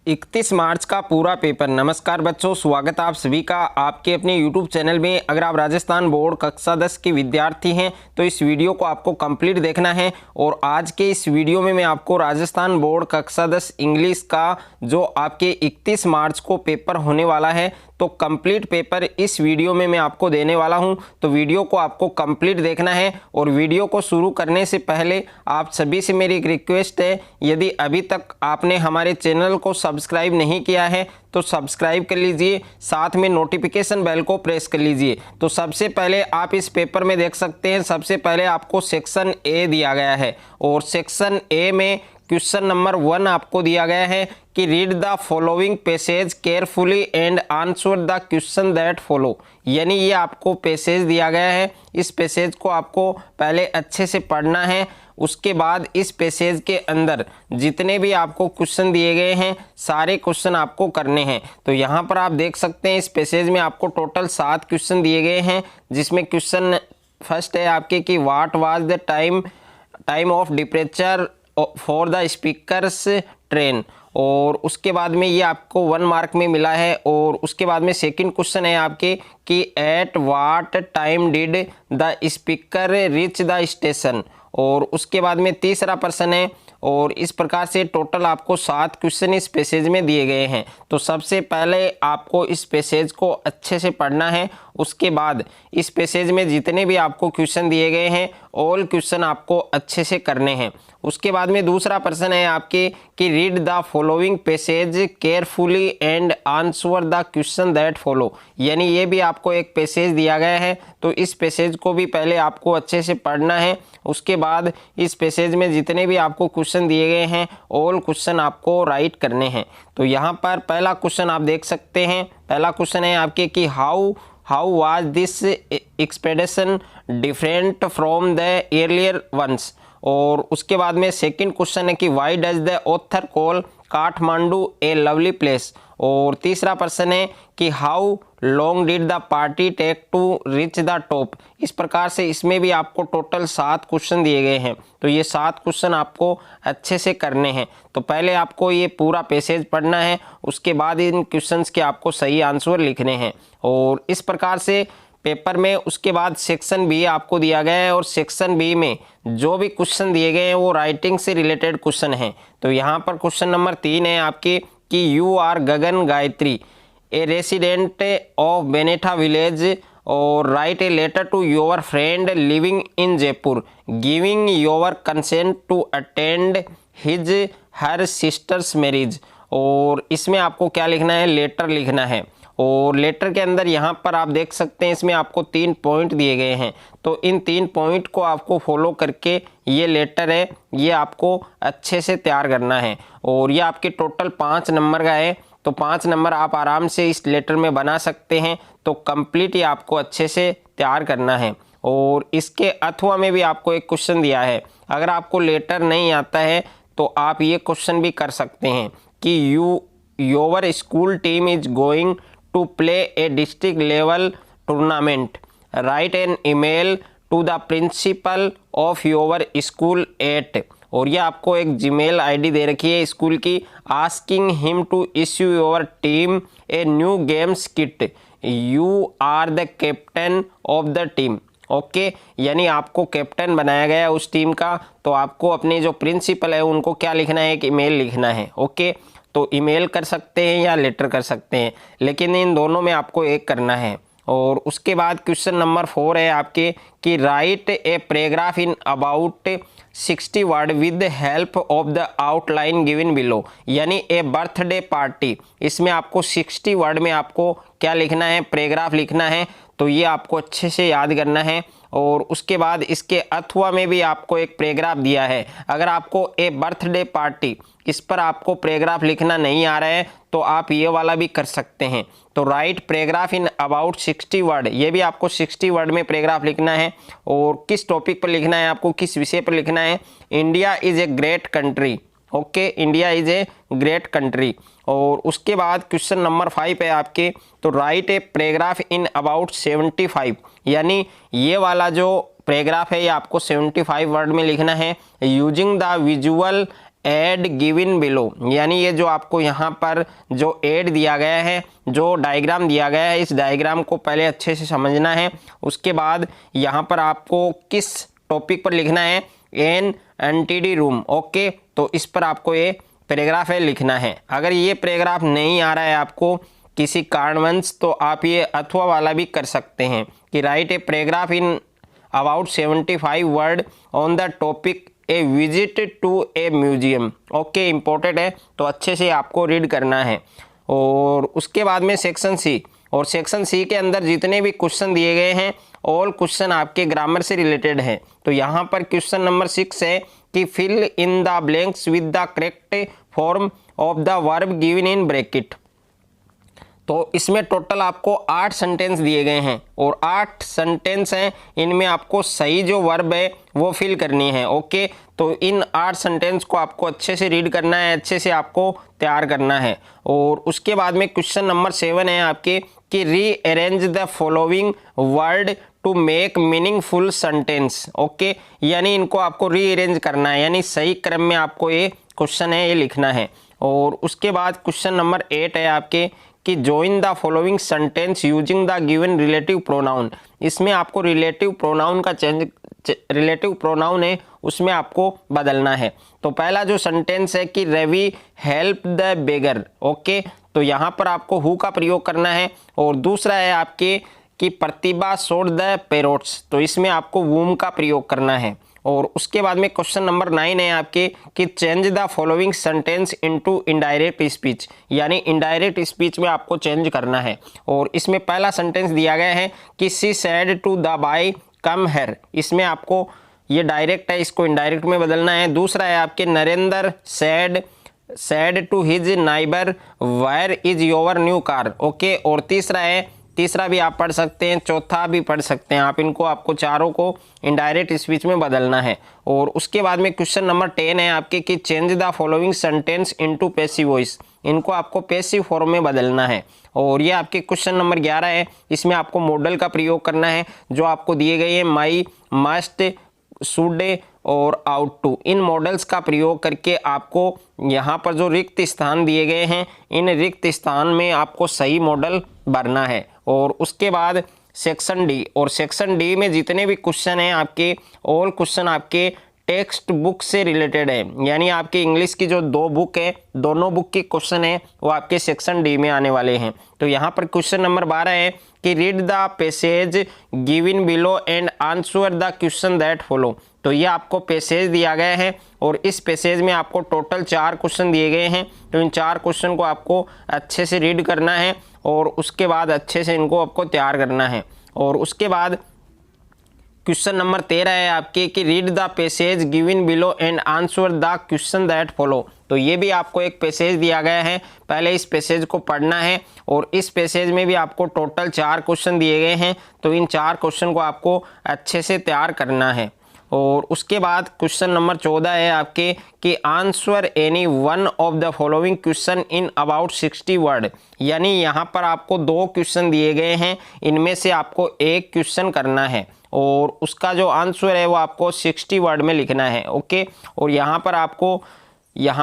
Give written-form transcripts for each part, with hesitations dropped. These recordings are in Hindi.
31 मार्च का पूरा पेपर। नमस्कार बच्चों, स्वागत आप सभी का आपके अपने YouTube चैनल में। अगर आप राजस्थान बोर्ड कक्षा 10 के विद्यार्थी हैं तो इस वीडियो को आपको कंप्लीट देखना है। और आज के इस वीडियो में मैं आपको राजस्थान बोर्ड कक्षा 10 इंग्लिश का जो आपके 31 मार्च को पेपर होने वाला है तो कंप्लीट पेपर इस वीडियो में मैं आपको देने वाला हूं। तो वीडियो को आपको कंप्लीट देखना है। और वीडियो को शुरू करने से पहले आप सभी से मेरी एक रिक्वेस्ट है, यदि अभी तक आपने हमारे चैनल को सब्सक्राइब नहीं किया है तो सब्सक्राइब कर लीजिए, साथ में नोटिफिकेशन बेल को प्रेस कर लीजिए। तो सबसे पहले आप इस पेपर में देख सकते हैं, सबसे पहले आपको सेक्शन ए दिया गया है और सेक्शन ए में क्वेश्चन नंबर 1 आपको दिया गया है कि read the following passage carefully and answer the question that follow. यानी ये आपको पैसेज दिया गया है, इस पैसेज को आपको पहले अच्छे से पढ़ना है। उसके बाद इस पैसेज के अंदर जितने भी आपको क्वेश्चन दिए गए हैं सारे क्वेश्चन आपको करने हैं। तो यहाँ पर आप देख सकते हैं इस पैसेज में आपको टोटल 7 क्वेश्चन दिए गए हैं, जिसमें क्वेश्चन फर्स्ट है आपके कि what was the time of departure for the speakers train. और उसके बाद में ये आपको 1 मार्क में मिला है। और उसके बाद में सेकंड क्वेश्चन है आपके कि at what time did the speaker reach the station. और उसके बाद में तीसरा प्रश्न है। और इस प्रकार से टोटल आपको 7 क्वेश्चन इस पैसेज में दिए गए हैं। तो सबसे पहले आपको इस पैसेज को अच्छे से पढ़ना है। उसके बाद इस पैसेज में जितने भी आपको क्वेश्चन दिए गए हैं ऑल क्वेश्चन आपको अच्छे से करने हैं। उसके बाद में दूसरा प्रश्न है आपके कि read the following passage carefully and answer the question that follow. यानी ये भी आपको एक पैसेज दिया गया है, तो इस पैसेज को भी पहले आपको अच्छे से पढ़ना है। उसके बाद इस पैसेज में जितने भी आपको क्वेश्चन दिए गए हैं ऑल क्वेश्चन आपको राइट करने हैं। तो यहाँ पर पहला क्वेश्चन आप देख सकते हैं। पहला क्वेश्चन है आपके कि how was this expedition different from the earlier ones. और उसके बाद में सेकंड क्वेश्चन है कि why does the author call Kathmandu a lovely place. और तीसरा प्रश्न है कि how long did the party take to reach the top. इस प्रकार से इसमें भी आपको टोटल 7 क्वेश्चन दिए गए हैं। तो ये 7 क्वेश्चन आपको अच्छे से करने हैं। तो पहले आपको ये पूरा पैसेज पढ़ना है, उसके बाद इन क्वेश्चंस के आपको सही आंसर लिखने हैं। और इस प्रकार से पेपर में उसके बाद सेक्शन बी आपको दिया गया है। और सेक्शन बी में जो भी क्वेश्चन दिए गए हैं वो राइटिंग से रिलेटेड क्वेश्चन हैं। तो यहाँ पर क्वेश्चन नंबर 3 है आपके कि you are Gagan Gayatri a resident of Benetha village और write a letter to your friend living in Jaipur giving your consent to attend his her sister's marriage. और इसमें आपको क्या लिखना है, लेटर लिखना है। और लेटर के अंदर यहाँ पर आप देख सकते हैं इसमें आपको 3 पॉइंट दिए गए हैं। तो इन 3 पॉइंट को आपको फॉलो करके ये लेटर है ये आपको अच्छे से तैयार करना है। और ये आपके टोटल 5 नंबर का है, तो 5 नंबर आप आराम से इस लेटर में बना सकते हैं। तो कंप्लीट ये आपको अच्छे से तैयार करना है। और इसके अथवा में भी आपको एक क्वेश्चन दिया है। अगर आपको लेटर नहीं आता है तो आप ये क्वेश्चन भी कर सकते हैं कि your school team is going to play a district level tournament, write an email to the principal of your school at। और ये आपको एक जीमेल आईडी दे रखी है स्कूल की, asking him to issue your team a new games kit, you are the captain of the team। Okay यानी आपको कैप्टन बनाया गया है उस टीम का। तो आपको अपने जो प्रिंसिपल है उनको क्या लिखना है, एक ईमेल लिखना है। ओके तो ईमेल कर सकते हैं या लेटर कर सकते हैं, लेकिन इन दोनों में आपको एक करना है। और उसके बाद क्वेश्चन नंबर 4 है आपके कि write a paragraph in about 60 word with help of the outline given below. यानी ए बर्थडे पार्टी, इसमें आपको 60 वर्ड में आपको क्या लिखना है, पैराग्राफ लिखना है। तो ये आपको अच्छे से याद करना है। और उसके बाद इसके अथवा में भी आपको एक पैराग्राफ दिया है। अगर आपको ए बर्थडे पार्टी इस पर आपको पैराग्राफ लिखना नहीं आ रहा है तो आप ये वाला भी कर सकते हैं। तो right paragraph in about 60 word, ये भी आपको 60 वर्ड में पैराग्राफ लिखना है। और किस टॉपिक पर लिखना है, आपको किस विषय पर लिखना है, India is a great country. Okay India is a great country. और उसके बाद क्वेश्चन नंबर 5 है आपके तो right a paragraph in about 75। यानी ये वाला जो पैराग्राफ है ये आपको 75 वर्ड में लिखना है। Using the visual add given below, यानी ये जो आपको यहाँ पर जो एड दिया गया है, जो डायग्राम दिया गया है, इस डायग्राम को पहले अच्छे से समझना है। उसके बाद यहाँ पर आपको किस टॉपिक पर लिखना है, एन एनटीडी रूम। ओके, तो इस पर आपको ये पैराग्राफ है लिखना है। अगर ये पैराग्राफ नहीं आ रहा है आपको किसी कारणवश, तो आप ये अथवा वाला भी कर सकते हैं कि write a paragraph in about 75 word on the topic a visit to a museum. Okay, important है, तो अच्छे से आपको रीड करना है। और उसके बाद में सेक्शन सी, और सेक्शन सी के अंदर जितने भी क्वेश्चन दिए गए हैं ऑल क्वेश्चन आपके ग्रामर से रिलेटेड हैं। तो यहाँ पर क्वेश्चन नंबर 6 है कि fill in the blanks with the correct form of the verb given in bracket. तो इसमें टोटल आपको 8 सेंटेंस दिए गए हैं और 8 सेंटेंस हैं, इनमें आपको सही जो वर्ब है वो फिल करनी है। ओके, तो इन 8 सेंटेंस को आपको अच्छे से रीड करना है, अच्छे से आपको तैयार करना है। और उसके बाद में क्वेश्चन नंबर 7 है आपके कि rearrange the following word to make meaningful sentence. Okay, यानी इनको आपको रीअरेंज करना है, यानी सही क्रम में आपको ये क्वेश्चन है ये लिखना है। और उसके बाद क्वेश्चन नंबर 8 है आपके कि join the following sentence using the given relative pronoun. इसमें आपको रिलेटिव प्रोनाउन का रिलेटिव प्रोनाउन है उसमें आपको बदलना है। तो पहला जो सेंटेंस है कि Ravi help the beggar. Okay, तो यहाँ पर आपको हु का प्रयोग करना है। और दूसरा है आपके कि प्रतिभा सोड द पैरोट्स, तो इसमें आपको वूम का प्रयोग करना है। और उसके बाद में क्वेश्चन नंबर 9 है आपके कि change the following sentence into indirect speech, यानी इनडायरेक्ट स्पीच में आपको चेंज करना है। और इसमें पहला सेंटेंस दिया गया है कि she said to the boy come here, इसमें आपको ये डायरेक्ट है, इसको इनडायरेक्ट में बदलना है। दूसरा है आपके Narendra said to his neighbour where is your new car. Okay, और तीसरा भी आप पढ़ सकते हैं, चौथा भी पढ़ सकते हैं आप, इनको आपको चारों को इनडायरेक्ट स्पीच में बदलना है। और उसके बाद में क्वेश्चन नंबर 10 है आपके कि change the following sentence into passive voice, इनको आपको पैसिव फॉर्म में बदलना है। और ये आपके क्वेश्चन नंबर 11 है, इसमें आपको मॉडल का प्रयोग करना है जो आपको दिए गए हैं माई, मस्ट, शुड और आउट टू। इन मॉडल्स का प्रयोग करके आपको यहाँ पर जो रिक्त स्थान दिए गए हैं, इन रिक्त स्थान में आपको सही मॉडल भरना है। और उसके बाद सेक्शन डी, और सेक्शन डी में जितने भी क्वेश्चन हैं आपके ऑल क्वेश्चन आपके टेक्स्ट बुक से रिलेटेड है, यानी आपके इंग्लिश की जो 2 बुक है, दोनों बुक के क्वेश्चन है वो आपके सेक्शन डी में आने वाले हैं। तो यहाँ पर क्वेश्चन नंबर 12 है कि read the passage given below and answer the question that follow. तो ये आपको पैसेज दिया गया है और इस पैसेज में आपको टोटल 4 क्वेश्चन दिए गए हैं। तो इन 4 क्वेश्चन को आपको अच्छे से रीड करना है और उसके बाद अच्छे से इनको आपको तैयार करना है। और उसके बाद क्वेश्चन नंबर 13 है आपके कि read the passage given below and answer the question that follow. तो ये भी आपको एक पैसेज दिया गया है, पहले इस पैसेज को पढ़ना है और इस पैसेज में भी आपको टोटल 4 क्वेश्चन दिए गए हैं। तो इन 4 क्वेश्चन को आपको अच्छे से तैयार करना है। और उसके बाद क्वेश्चन नंबर 14 है आपके कि answer any one of the following question in about 60 word, यानी यहाँ पर आपको 2 क्वेश्चन दिए गए हैं, इनमें से आपको एक क्वेश्चन करना है और उसका जो आंसर है वो आपको 60 वर्ड में लिखना है। ओके, और यहाँ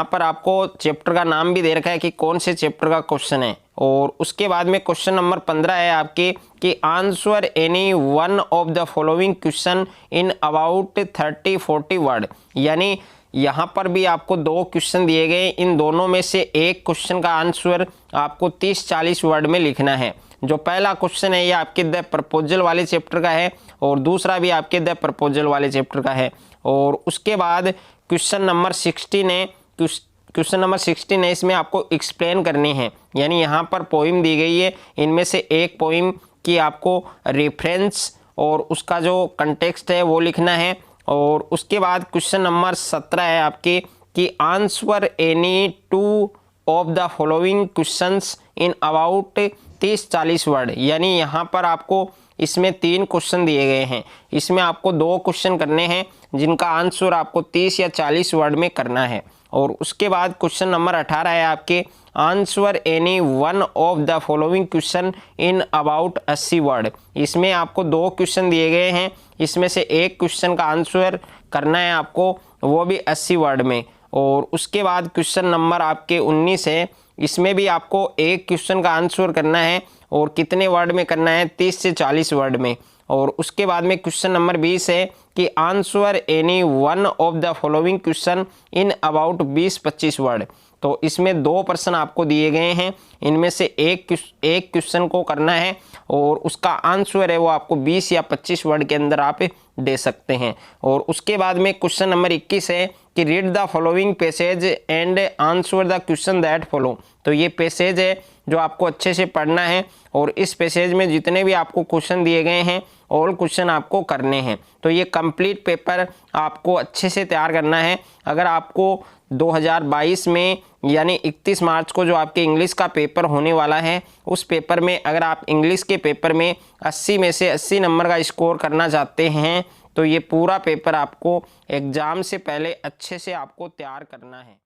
पर आपको चैप्टर का नाम भी दे रखा है कि कौन से चैप्टर का क्वेश्चन है। और उसके बाद में क्वेश्चन नंबर 15 है आपके कि answer any one of the following question in about 30-40 word, यानी यहाँ पर भी आपको 2 क्वेश्चन दिए गए, इन दोनों में से एक क्वेश्चन का आंसर आपको 30-40 वर्ड में लिखना है। जो पहला क्वेश्चन है ये आपके द प्रपोजल वाले चैप्टर का है और दूसरा भी आपके द प्रपोजल वाले चैप्टर का है। और उसके बाद क्वेश्चन नंबर 16 है, क्वेश्चन नंबर 16 है, इसमें आपको एक्सप्लेन करनी है, यानी यहाँ पर पोइम दी गई है, इनमें से एक पोइम की आपको रेफरेंस और उसका जो कंटेक्स्ट है वो लिखना है। और उसके बाद क्वेश्चन नंबर 17 है आपके कि answer any 2 of the following questions in about 30-40 word, यानी यहाँ पर आपको इसमें 3 क्वेश्चन दिए गए हैं, इसमें आपको 2 क्वेश्चन करने हैं जिनका आंसर आपको 30 या 40 वर्ड में करना है। और उसके बाद क्वेश्चन नंबर 18 है आपके answer any one of the following question in about 80 word, इसमें आपको 2 क्वेश्चन दिए गए हैं, इसमें से एक क्वेश्चन का आंसर करना है आपको, वो भी 80 वर्ड में। और उसके बाद क्वेश्चन नंबर आपके 19 है, इसमें भी आपको एक क्वेश्चन का आंसर करना है और कितने वर्ड में करना है, 30 से 40 वर्ड में। और उसके बाद में क्वेश्चन नंबर 20 है कि answer any one of the following question in about 20-25 word. तो इसमें 2 प्रश्न आपको दिए गए हैं, इनमें से एक क्वेश्चन को करना है और उसका आंसर है वो आपको 20 या 25 वर्ड के अंदर आप दे सकते हैं। और उसके बाद में क्वेश्चन नंबर 21 है कि read the following passage and answer the question that follow. तो ये पैसेज है जो आपको अच्छे से पढ़ना है और इस पैसेज में जितने भी आपको क्वेश्चन दिए गए हैं ऑल क्वेश्चन आपको करने हैं। तो ये कंप्लीट पेपर आपको अच्छे से तैयार करना है। अगर आपको 2022 में यानी 31 मार्च को जो आपके इंग्लिश का पेपर होने वाला है, उस पेपर में अगर आप इंग्लिश के पेपर में 80 में से 80 नंबर का स्कोर करना चाहते हैं तो ये पूरा पेपर आपको एग्ज़ाम से पहले अच्छे से आपको तैयार करना है।